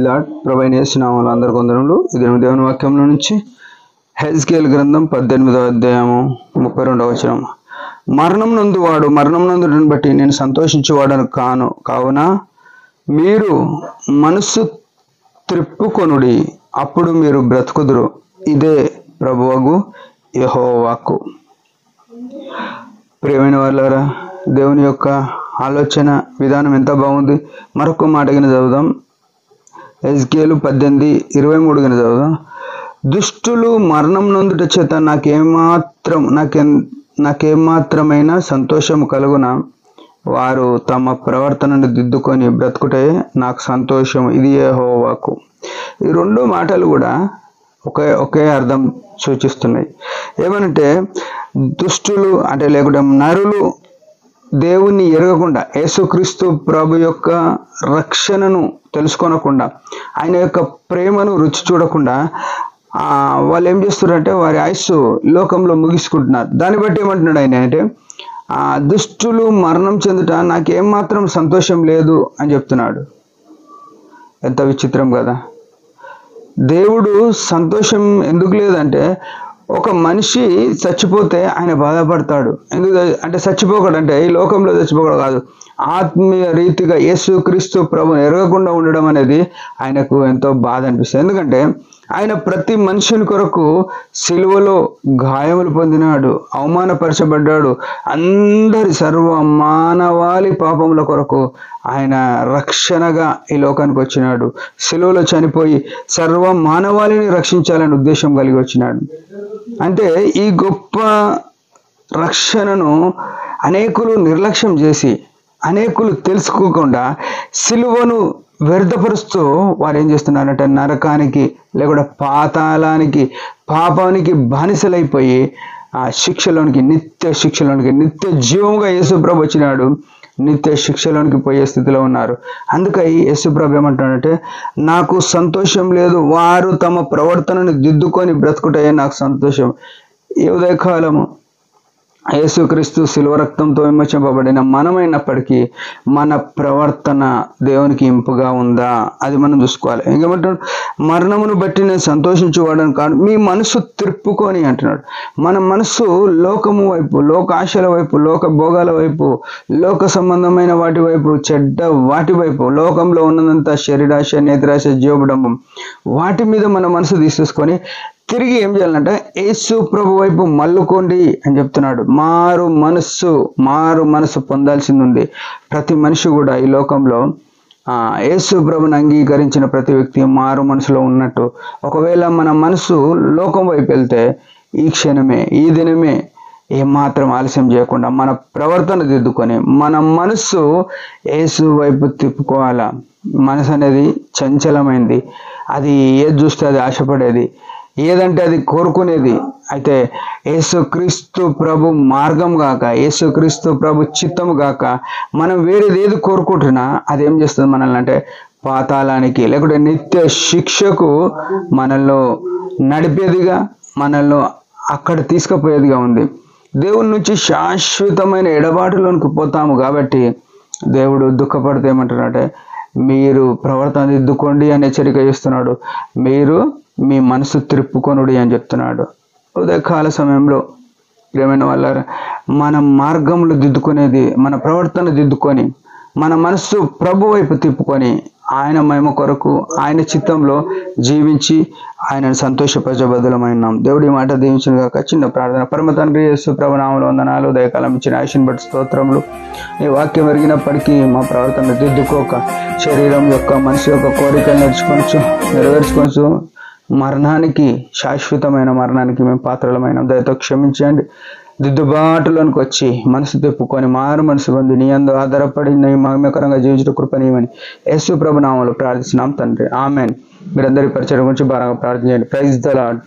Praise lord. ప్రభువైన యేసు నామములో అందరికీ వందనములు. ఇది దేవుని వాక్యంలో నుంచి హెజ్కేల్ గ్రంథం 18వ అధ్యాయము 32వ వచనం. మరణం నందుటను బట్టి నేను సంతోషించువాడను కాను, కావున మీరు మనస్సు త్రిప్పుకొనుడి, అప్పుడు మీరు బ్రతుకుదురు. ఇదే ప్రభువగు యెహోవా వాక్కు. ప్రియమైన వాళ్ళారా, దేవుని యొక్క ఆలోచన విధానం ఎంత బాగుంది. మరొక మాట కింద చదువుదాం. హెజ్కేలు 18:23 కింద చదువుదాం. దుష్టులు మరణం నొందుట చేత నాకేమాత్రమైన సంతోషం కలుగున, వారు తమ ప్రవర్తనను దిద్దుకొని బ్రతుకుటే నాకు సంతోషం. ఇది యెహోవా వాక్కు. ఈ రెండు మాటలు కూడా ఒకే అర్థం సూచిస్తున్నాయి. ఏమనంటే దుష్టులు అంటే లేకుంటే నరులు దేవుణ్ణి ఎరగకుండా, యేసుక్రీస్తు ప్రభు యొక్క రక్షణను తెలుసుకొనకుండా, ఆయన యొక్క ప్రేమను రుచి చూడకుండా వాళ్ళు ఏం చేస్తున్నారంటే వారి ఆయుస్సు లోకంలో ముగించుకుంటున్నారు. దాన్ని బట్టి ఏమంటున్నాడు ఆయన అంటే, దుష్టులు మరణం చెందుట నాకేమాత్రం సంతోషం లేదు అని చెప్తున్నాడు. ఎంత విచిత్రం కదా. దేవుడు సంతోషం ఎందుకు లేదంటే, ఒక మనిషి చచ్చిపోతే ఆయన బాధపడతాడు. ఎందుకు అంటే చచ్చిపోకడంటే ఈ లోకంలో చచ్చిపోకడం కాదు, ఆత్మీయ రీతిగా యేసుక్రీస్తు ప్రభుని ఎరగకుండా ఉండడం అనేది ఆయనకు ఎంతో బాధ అనిపిస్తుంది. ఎందుకంటే ఆయన ప్రతి మనుషుని కొరకు సిలువలో గాయములు పొందినాడు, అవమానపరచబడ్డాడు. అందరి సర్వ మానవాళి పాపముల కొరకు ఆయన రక్షణగా ఈ లోకానికి వచ్చినాడు. సిలువలో చనిపోయి సర్వ మానవాళిని రక్షించాలని ఉద్దేశం కలిగి వచ్చినాడు. అంటే ఈ గొప్ప రక్షణను అనేకులు నిర్లక్ష్యం చేసి, అనేకులు తెలుసుకోకుండా సిలువను వ్యర్థపరుస్తూ వారు ఏం చేస్తున్నారంటే నరకానికి లేకుండా పాతాళానికి, పాపానికి బానిసలైపోయి ఆ శిక్షలోనికి, నిత్య జీవంగా యేసుప్రభు వచ్చినాడు. నిత్య శిక్షలోనికి పోయే స్థితిలో ఉన్నారు. అందుకై యేసుప్రభు ఏమంటాడంటే, నాకు సంతోషం లేదు, వారు తమ ప్రవర్తనను దిద్దుకొని బ్రతుకుటే నాకు సంతోషం. ఈ ఉదయకాలము యేసుక్రీస్తు శిలువ రక్తంతో విమోచింపబడిన మనమైనప్పటికీ మన ప్రవర్తన దేవునికి ఇంపుగా ఉందా, అది మనం చూసుకోవాలి. ఇంకేమంటాడు, మరణమును బట్టి నేను సంతోషించువాడని కాదు, మీ మనసు త్రిప్పుకొని అంటున్నాడు. మన మనసు లోకము వైపు, లోకాశల వైపు, లోక భోగాల వైపు, లోక సంబంధమైన వాటి వైపు, చెడ్డ వాటి వైపు, లోకంలో ఉన్నదంతా శరీరాశ, నేత్రాశ, జీవడంబం, వాటి మీద మన మనసు తీసేసుకొని తిరిగి ఏం చేయాలంటే యేసు ప్రభు వైపు మల్లుకోండి అని చెప్తున్నాడు. మారు మనసు పొందాల్సింది ఉంది. ప్రతి మనిషి కూడా ఈ లోకంలో యేసు ప్రభుని అంగీకరించిన ప్రతి వ్యక్తి మారు మనసులో ఉన్నట్టు. ఒకవేళ మన మనసు లోకం వైపు వెళ్తే ఈ క్షణమే, ఈ దినమే ఏమాత్రం ఆలస్యం చేయకుండా మన ప్రవర్తన దిద్దుకొని మన మనస్సు యేసు వైపు తిప్పుకోవాలా. మనసు అనేది చంచలమైంది. అది ఏది చూస్తే అది ఆశపడేది, ఏదంటే అది కోరుకునేది. అయితే యేసుక్రీస్తు ప్రభు మార్గం గాక, యేసుక్రీస్తు ప్రభు చిత్తము గాక మనం వేరేది ఏది కోరుకుంటున్నా అది ఏం చేస్తుంది మనల్ని అంటే పాతాళానికి లేకుంటే నిత్య శిక్షకు మనల్ని నడిపేదిగా, మనల్ని అక్కడ తీసుకుపోయేదిగా ఉంది. దేవుని నుంచి శాశ్వతమైన ఎడబాటులోనికి పోతాము. కాబట్టి దేవుడు దుఃఖపడితే ఏమంటున్నాడంటే, మీరు ప్రవర్తన దిద్దుకోండి అని హెచ్చరిక చేస్తున్నాడు. మీరు మీ మనసు త్రిప్పుకొనుడి అని చెప్తున్నాడు. ఉదయకాల సమయంలో ప్రియమైన వాళ్ళారా, మన మార్గంలో దిద్దుకునేది, మన ప్రవర్తన దిద్దుకొని మన మనస్సు ప్రభు వైపు తిప్పుకొని ఆయన మహిమ కొరకు, ఆయన చిత్తంలో జీవించి ఆయనను సంతోషపరచబద్దులమైనాం. దేవుడి మాట దీవించిన గాక. చిన్న ప్రార్థన. పరమ తండ్రి యేసు ప్రభు నామములో వందనాలు. ఉదయకాలం ఇచ్చిన ఆశను బట్టి స్తోత్రములు. ఈ వాక్యం ఎరిగినప్పటికీ మా ప్రవర్తన దిద్దుకోక శరీరం యొక్క, మనసు యొక్క కోరికలు నెరవేర్చుకొనచ్చు మరణానికి, శాశ్వతమైన మరణానికి మేము పాత్రలమైన దయతో క్షమించండి. దిద్దుబాటులోనికి వచ్చి మనసు తిప్పుకొని మారు మనసు పొంది నీ యందు ఆధారపడి నీ మహిమకరంగా జీవించడం కృపనీయమని యేసు ప్రభు నామములో ప్రార్థిస్తున్నాం తండ్రి. ఆమెన్. మీరందరి పరిచయం గురించి బాగా ప్రార్థన చేయండి. Praise the lord.